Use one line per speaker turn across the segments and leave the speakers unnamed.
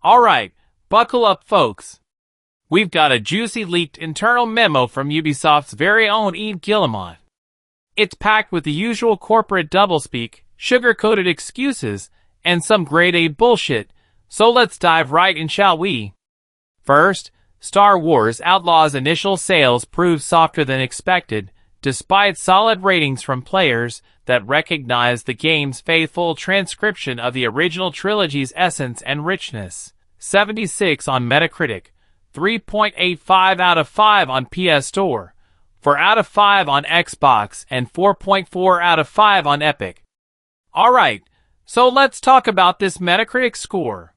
Alright, buckle up folks. We've got a juicy leaked internal memo from Ubisoft's very own Yves Guillemot. It's packed with the usual corporate doublespeak, sugar-coated excuses, and some grade-A bullshit, so let's dive right in, shall we? First, Star Wars Outlaw's initial sales proved softer than expected, despite solid ratings from players that recognize the game's faithful transcription of the original trilogy's essence and richness. 76 on Metacritic, 3.85 out of 5 on PS Store, 4 out of 5 on Xbox, and 4.4 out of 5 on Epic. Alright, so let's talk about this Metacritic score.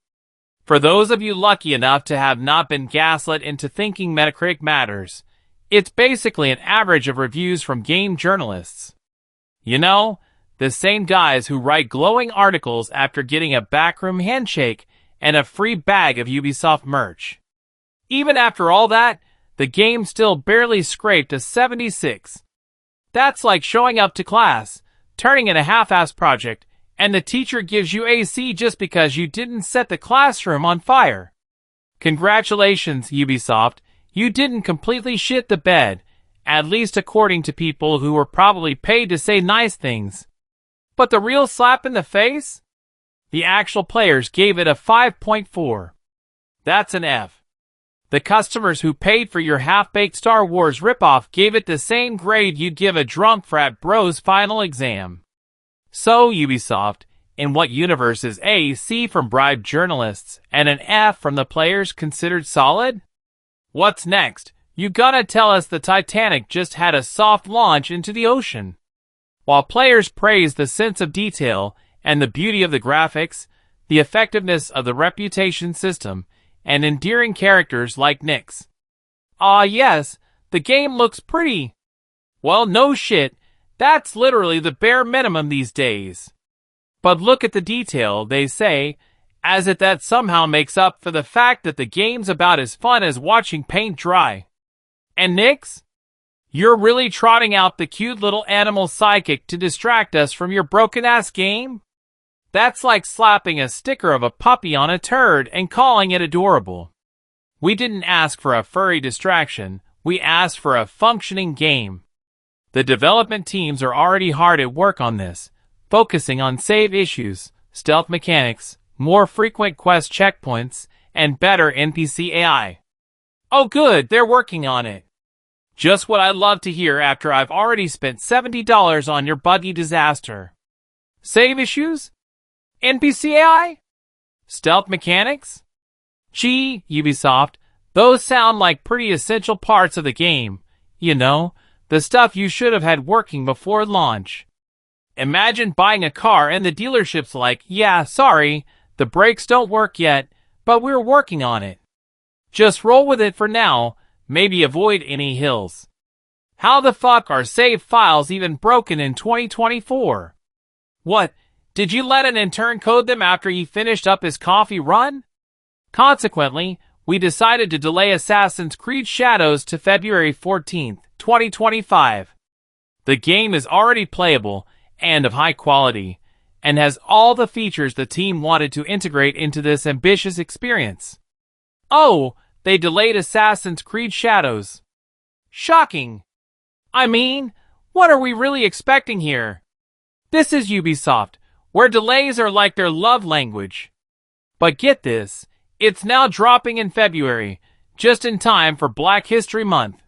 For those of you lucky enough to have not been gaslit into thinking Metacritic matters, it's basically an average of reviews from game journalists. You know, the same guys who write glowing articles after getting a backroom handshake and a free bag of Ubisoft merch. Even after all that, the game still barely scraped a 76. That's like showing up to class, turning in a half-assed project, and the teacher gives you a C just because you didn't set the classroom on fire. Congratulations, Ubisoft, you didn't completely shit the bed, at least according to people who were probably paid to say nice things. But the real slap in the face? The actual players gave it a 5.4. That's an F. The customers who paid for your half-baked Star Wars ripoff gave it the same grade you'd give a drunk frat bro's final exam. So, Ubisoft, in what universe is a C from bribed journalists and an F from the players considered solid? What's next? You gotta tell us the Titanic just had a soft launch into the ocean. While players praise the sense of detail and the beauty of the graphics, the effectiveness of the reputation system, and endearing characters like Nyx. Ah yes, the game looks pretty. Well, no shit, that's literally the bare minimum these days. But look at the detail, they say, as if that somehow makes up for the fact that the game's about as fun as watching paint dry. And Nyx? You're really trotting out the cute little animal psychic to distract us from your broken-ass game? That's like slapping a sticker of a puppy on a turd and calling it adorable. We didn't ask for a furry distraction, we asked for a functioning game. The development teams are already hard at work on this, focusing on save issues, stealth mechanics, more frequent quest checkpoints, and better NPC AI. Oh good, they're working on it. Just what I'd love to hear after I've already spent $70 on your buggy disaster. Save issues? NPC AI? Stealth mechanics? Gee, Ubisoft, those sound like pretty essential parts of the game. You know, the stuff you should have had working before launch. Imagine buying a car and the dealership's like, yeah, sorry, the brakes don't work yet, but we're working on it. Just roll with it for now, maybe avoid any hills. How the fuck are save files even broken in 2024? What? Did you let an intern code them after he finished up his coffee run? Consequently, we decided to delay Assassin's Creed Shadows to February 14th, 2025. The game is already playable and of high quality, and has all the features the team wanted to integrate into this ambitious experience. Oh, they delayed Assassin's Creed Shadows. Shocking. I mean, what are we really expecting here? This is Ubisoft, where delays are like their love language. But get this, it's now dropping in February, just in time for Black History Month.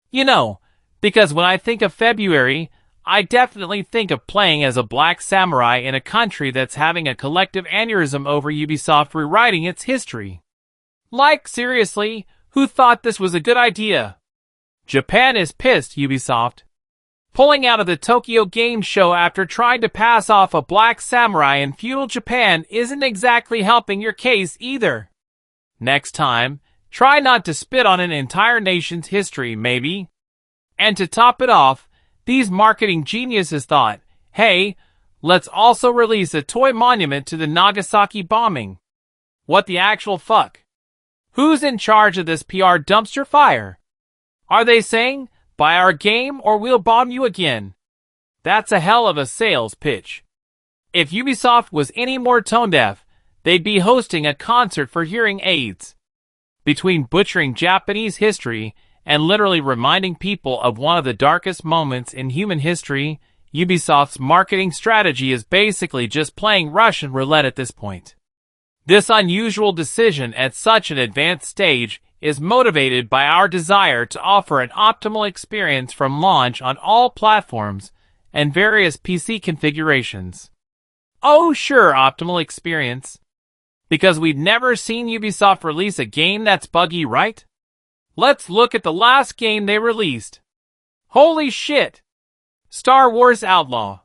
You know, because when I think of February, I definitely think of playing as a black samurai in a country that's having a collective aneurysm over Ubisoft rewriting its history. Like, seriously, who thought this was a good idea? Japan is pissed, Ubisoft. Pulling out of the Tokyo Game Show after trying to pass off a black samurai in feudal Japan isn't exactly helping your case either. Next time, try not to spit on an entire nation's history, maybe. And to top it off, these marketing geniuses thought, hey, let's also release a toy monument to the Nagasaki bombing. What the actual fuck? Who's in charge of this PR dumpster fire? Are they saying, buy our game or we'll bomb you again? That's a hell of a sales pitch. If Ubisoft was any more tone-deaf, they'd be hosting a concert for hearing aids. Between butchering Japanese history and literally reminding people of one of the darkest moments in human history, Ubisoft's marketing strategy is basically just playing Russian roulette at this point. This unusual decision at such an advanced stage is motivated by our desire to offer an optimal experience from launch on all platforms and various PC configurations. Oh sure, optimal experience. Because we've never seen Ubisoft release a game that's buggy, right? Let's look at the last game they released. Holy shit! Star Wars Outlaw.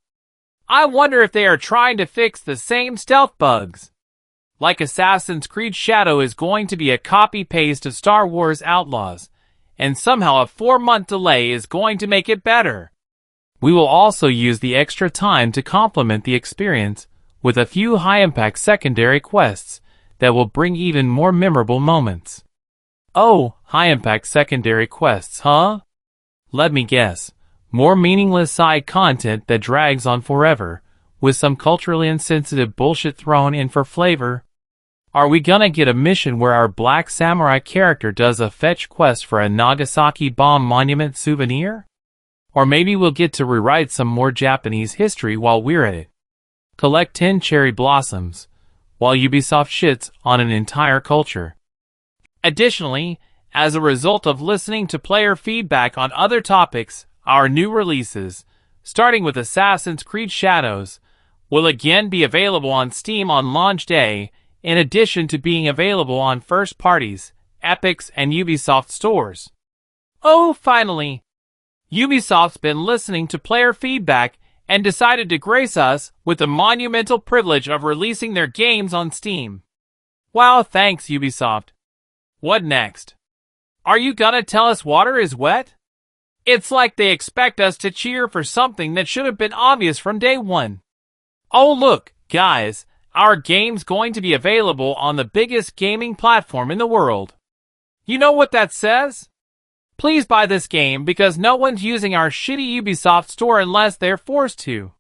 I wonder if they are trying to fix the same stealth bugs. Like Assassin's Creed Shadow is going to be a copy-paste of Star Wars Outlaws, and somehow a 4-month delay is going to make it better. We will also use the extra time to complement the experience with a few high-impact secondary quests that will bring even more memorable moments. Oh, high-impact secondary quests, huh? Let me guess. More meaningless side content that drags on forever, with some culturally insensitive bullshit thrown in for flavor. Are we gonna get a mission where our black samurai character does a fetch quest for a Nagasaki bomb monument souvenir? Or maybe we'll get to rewrite some more Japanese history while we're at it. Collect 10 cherry blossoms, while Ubisoft shits on an entire culture. Additionally, as a result of listening to player feedback on other topics, our new releases, starting with Assassin's Creed Shadows, will again be available on Steam on launch day, in addition to being available on first parties, Epic's, and Ubisoft stores. Oh, finally! Ubisoft's been listening to player feedback and decided to grace us with the monumental privilege of releasing their games on Steam. Wow, thanks Ubisoft. What next? Are you gonna tell us water is wet? It's like they expect us to cheer for something that should have been obvious from day one. Oh look, guys, our game's going to be available on the biggest gaming platform in the world. You know what that says? Please buy this game because no one's using our shitty Ubisoft store unless they're forced to.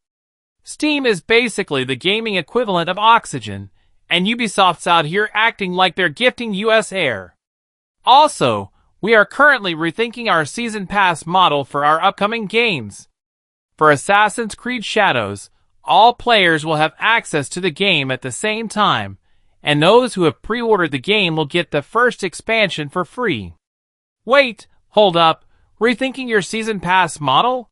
Steam is basically the gaming equivalent of Oxygen, and Ubisoft's out here acting like they're gifting US air. Also, we are currently rethinking our Season Pass model for our upcoming games. For Assassin's Creed Shadows, all players will have access to the game at the same time, and those who have pre-ordered the game will get the first expansion for free. Wait, hold up, rethinking your Season Pass model?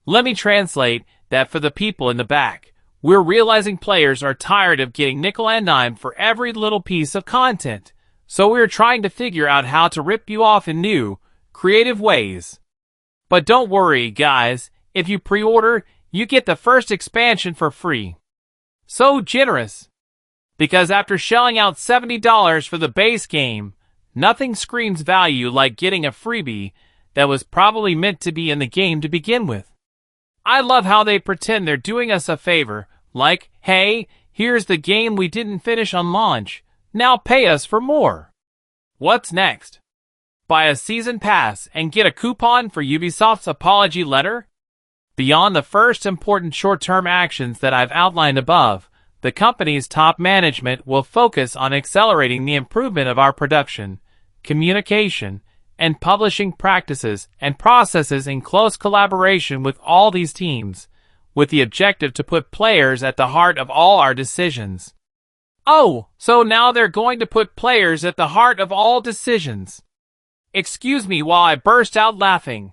Let me translate that for the people in the back. We're realizing players are tired of getting nickel and dime for every little piece of content, so we're trying to figure out how to rip you off in new, creative ways. But don't worry, guys, if you pre-order, you get the first expansion for free. So generous! Because after shelling out $70 for the base game, nothing screams value like getting a freebie that was probably meant to be in the game to begin with. I love how they pretend they're doing us a favor, like, hey, here's the game we didn't finish on launch, now pay us for more. What's next? Buy a season pass and get a coupon for Ubisoft's apology letter? Beyond the first important short-term actions that I've outlined above, the company's top management will focus on accelerating the improvement of our production, communication, and publishing practices and processes in close collaboration with all these teams, with the objective to put players at the heart of all our decisions. Oh, so now they're going to put players at the heart of all decisions. Excuse me while I burst out laughing.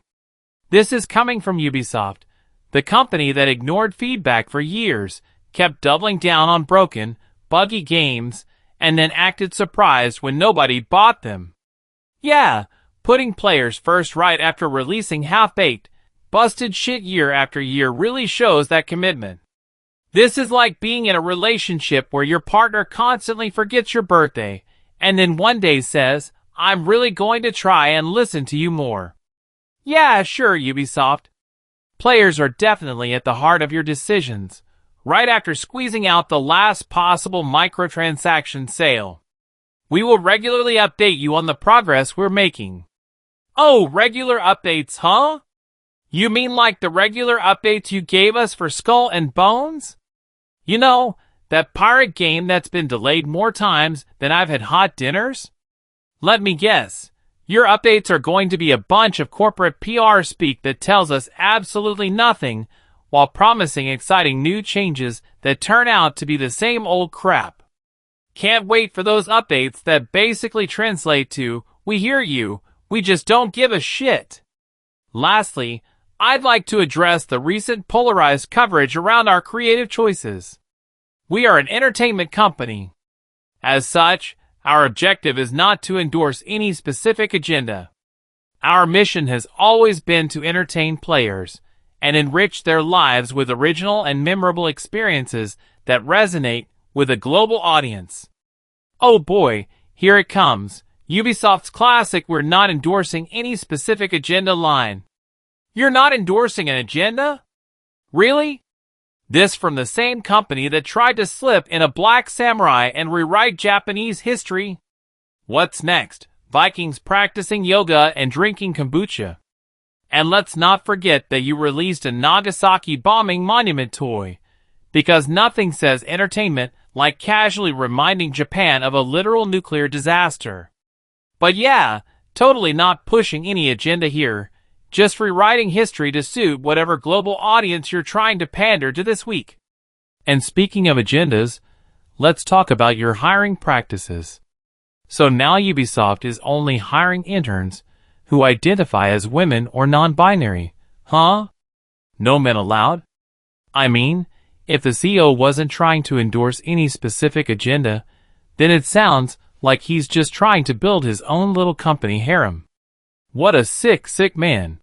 This is coming from Ubisoft, the company that ignored feedback for years, kept doubling down on broken, buggy games, and then acted surprised when nobody bought them. Yeah, putting players first right after releasing half-baked, busted shit year after year really shows that commitment. This is like being in a relationship where your partner constantly forgets your birthday, and then one day says, I'm really going to try and listen to you more. Yeah, sure, Ubisoft. Players are definitely at the heart of your decisions, right after squeezing out the last possible microtransaction sale. We will regularly update you on the progress we're making. Oh, regular updates, huh? You mean like the regular updates you gave us for Skull and Bones? You know, That pirate game that's been delayed more times than I've had hot dinners? Let me guess. Your updates are going to be a bunch of corporate PR speak that tells us absolutely nothing while promising exciting new changes that turn out to be the same old crap. Can't wait for those updates that basically translate to, "We hear you, we just don't give a shit." Lastly, I'd like to address the recent polarized coverage around our creative choices. We are an entertainment company. As such, our objective is not to endorse any specific agenda. Our mission has always been to entertain players and enrich their lives with original and memorable experiences that resonate with a global audience. Oh boy, here it comes. Ubisoft's classic "we're not endorsing any specific agenda" line. You're not endorsing an agenda? Really? This from the same company that tried to slip in a Black Samurai and rewrite Japanese history? What's next? Vikings practicing yoga and drinking kombucha. And let's not forget that you released a Nagasaki bombing monument toy, because nothing says entertainment like casually reminding Japan of a literal nuclear disaster. But yeah, totally not pushing any agenda here, just rewriting history to suit whatever global audience you're trying to pander to this week. And speaking of agendas, let's talk about your hiring practices. So now Ubisoft is only hiring interns who identify as women or non-binary, huh? No men allowed? I mean, if the CEO wasn't trying to endorse any specific agenda, then it sounds like he's just trying to build his own little company harem. What a sick man.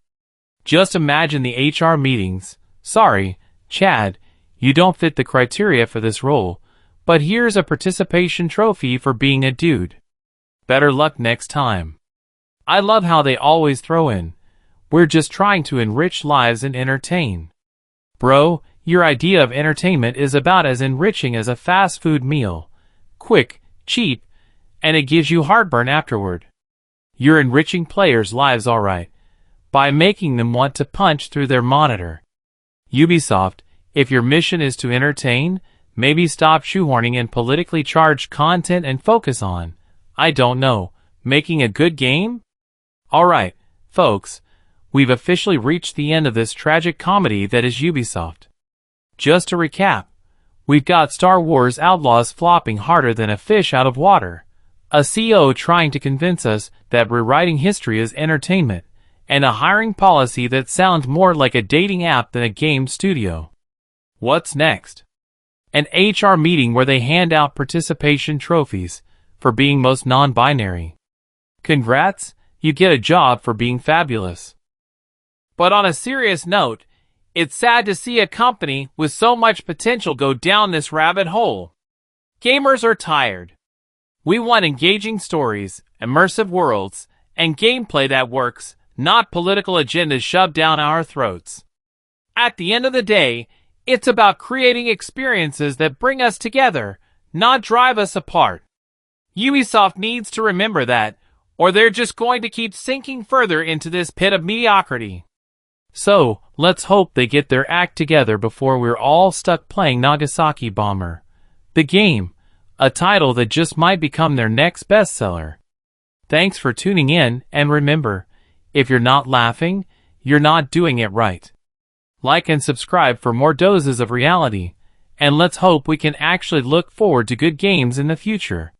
Just imagine the HR meetings. "Sorry, Chad, you don't fit the criteria for this role, but here's a participation trophy for being a dude. Better luck next time." I love how they always throw in, "We're just trying to enrich lives and entertain." Bro, your idea of entertainment is about as enriching as a fast food meal. Quick, cheap, and it gives you heartburn afterward. You're enriching players' lives alright, by making them want to punch through their monitor. Ubisoft, if your mission is to entertain, maybe stop shoehorning in politically charged content and focus on, I don't know, making a good game? Alright, folks, we've officially reached the end of this tragic comedy that is Ubisoft. Just to recap, we've got Star Wars Outlaws flopping harder than a fish out of water, a CEO trying to convince us that rewriting history is entertainment, and a hiring policy that sounds more like a dating app than a game studio. What's next? An HR meeting where they hand out participation trophies for being most non-binary. Congrats, you get a job for being fabulous. But on a serious note, it's sad to see a company with so much potential go down this rabbit hole. Gamers are tired. We want engaging stories, immersive worlds, and gameplay that works, not political agendas shoved down our throats. At the end of the day, it's about creating experiences that bring us together, not drive us apart. Ubisoft needs to remember that, or they're just going to keep sinking further into this pit of mediocrity. So, let's hope they get their act together before we're all stuck playing Nagasaki Bomber, the game, a title that just might become their next bestseller. Thanks for tuning in, and remember, if you're not laughing, you're not doing it right. Like and subscribe for more doses of reality, and let's hope we can actually look forward to good games in the future.